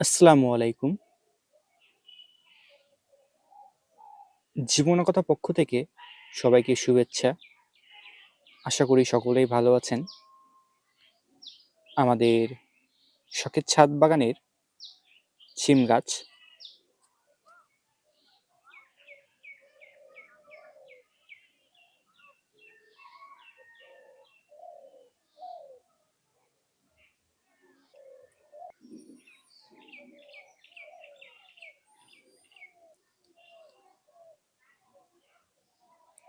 আসসালামু আলাইকুম। জীবনকথা পক্ষ থেকে সবাইকে শুভেচ্ছা। আশা করি সকলেই ভালো আছেন। আমাদের শখের ছাদ বাগানের শিম গাছ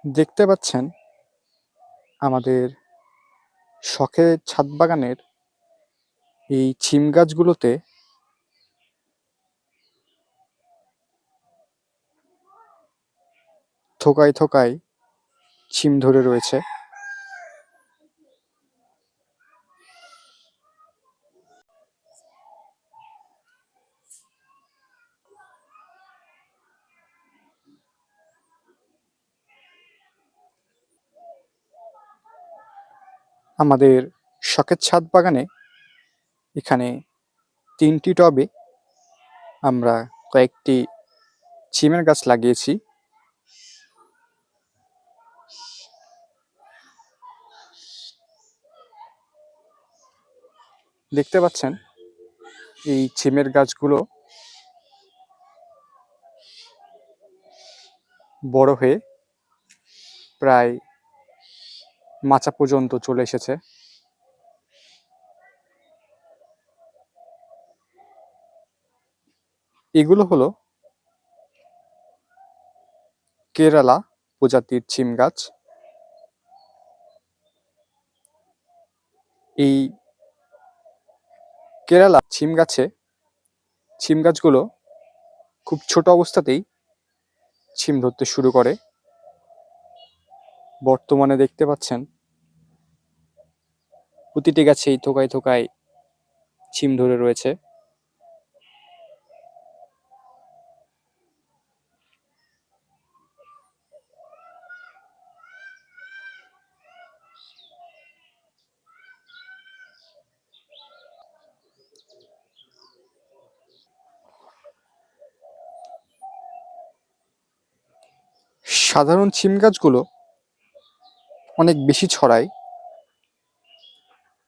দেখতে পাচ্ছেন আমাদের শখের ছাদ বাগানের এই শিম গাছগুলোতে থোকায় থোকায় শিম ধরে রয়েছে। আমাদের শখের ছাদ বাগানে এখানে ৩টি টবে আমরা কয়েকটি শিমের গাছ লাগিয়েছি। দেখতে পাচ্ছেন এই শিমের গাছগুলো বড় হয়ে প্রায় মাচা পর্যন্ত চলে এসেছে। এগুলো হলো কেরালা প্রজাতির শিম গাছ। এই কেরালা শিম গাছগুলো খুব ছোট অবস্থাতেই শিম ধরতে শুরু করে। বর্তমানে দেখতে পাচ্ছেন প্রতিটি গাছেই থোকায় থোকায় শিম ধরে রয়েছে। সাধারণ শিম গাছগুলো অনেক বেশি ছড়ায়।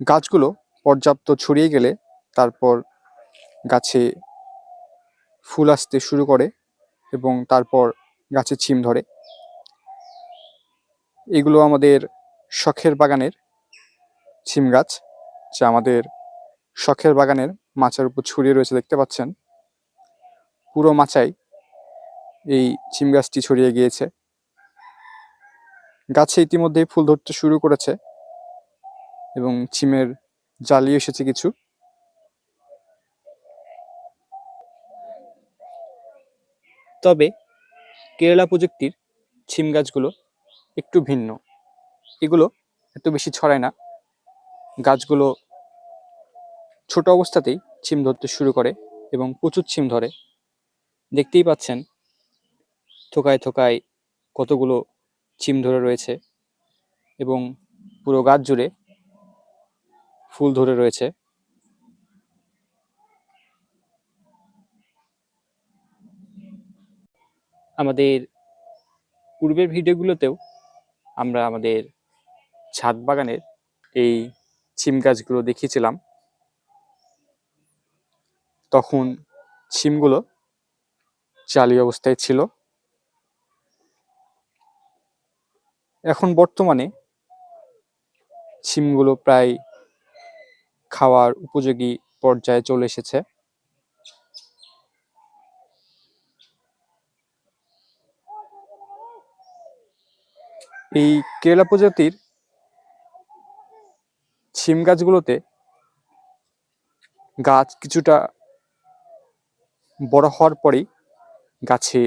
গাছগুলো পর্যাপ্ত ছড়িয়ে গেলে তারপর গাছে ফুল আসতে শুরু করে এবং তারপর গাছে শিম ধরে। এগুলো আমাদের শখের বাগানের শিম গাছ, যা আমাদের শখের বাগানের মাচার উপর ছড়িয়ে রয়েছে। দেখতে পাচ্ছেন পুরো মাচায় এই শিম গাছটি ছড়িয়ে গিয়েছে। গাছে ইতিমধ্যেই ফুল ধরতে শুরু করেছে এবং শিমের জালি এসেছে কিছু। তবে কেরালা প্রজাতির শিম গাছগুলো একটু ভিন্ন। এগুলো এত বেশি ছড়ায় না। গাছগুলো ছোট অবস্থাতেই শিম ধরতে শুরু করে এবং প্রচুর শিম ধরে। দেখতেই পাচ্ছেন থোকায় থোকায় কতগুলো শিম ধরে রয়েছে এবং পুরো গাছ জুড়ে ফুল ধরে রয়েছে। আমাদের পূর্বের ভিডিওগুলোতেও আমরা আমাদের ছাদ বাগানের এই শিম গাছগুলো দেখিয়েছিলাম। তখন শিমগুলো জালি অবস্থায় ছিল। এখন বর্তমানে শিমগুলো প্রায় খাওয়ার উপযোগী পর্যায়ে চলে এসেছে। এই কেরালা প্রজাতির শিম গাছগুলোতে গাছ কিছুটা বড় হওয়ার পরেই গাছে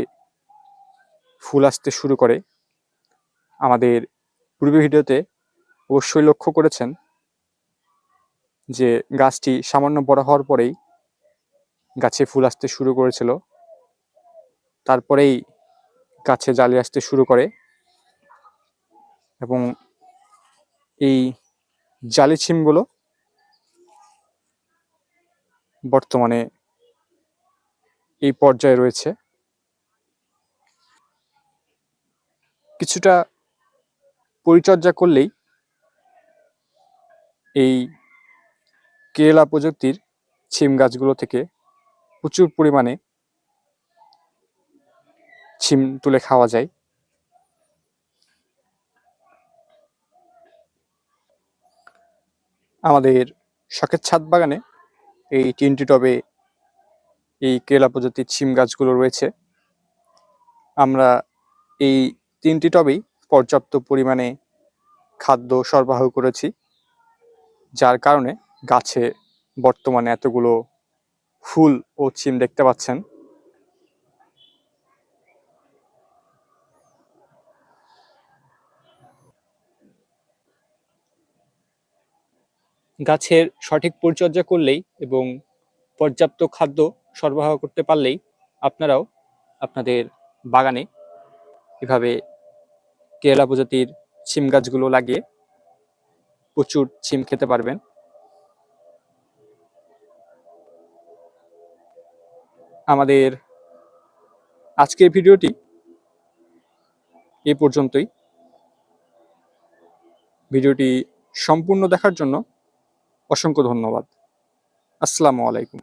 ফুল আসতে শুরু করে। আমাদের পূর্বের ভিডিওতে অবশ্যই লক্ষ্য করেছেন যে গাছটি সামান্য বড় হওয়ার পরেই গাছে ফুল আসতে শুরু করেছিল, তারপরেই গাছে জালি আসতে শুরু করে এবং এই জালি শিমগুলো বর্তমানে এই পর্যায়ে রয়েছে। কিছুটা পরিচর্যা করলেই এই কেরালা প্রজাতির শিম গাছগুলো থেকে প্রচুর পরিমাণে শিম তুলে খাওয়া যায়। আমাদের শখের ছাদ বাগানে এই 3টি টবে এই কেরালা প্রজাতির শিম গাছগুলো রয়েছে। আমরা এই 3টি টবেই পর্যাপ্ত পরিমাণে খাদ্য সরবরাহ করেছি, যার কারণে গাছে বর্তমানে এতগুলো ফুল ও শিম দেখতে পাচ্ছেন। গাছের সঠিক পরিচর্যা করলেই এবং পর্যাপ্ত খাদ্য সরবরাহ করতে পারলেই আপনারাও আপনাদের বাগানে এভাবে কেরালা প্রজাতির শিম গাছগুলো লাগিয়ে প্রচুর শিম খেতে পারবেন। আমাদের আজকের ভিডিওটি এই পর্যন্তই। ভিডিওটি সম্পূর্ণ দেখার জন্য অসংখ্য ধন্যবাদ। আসসালামু আলাইকুম।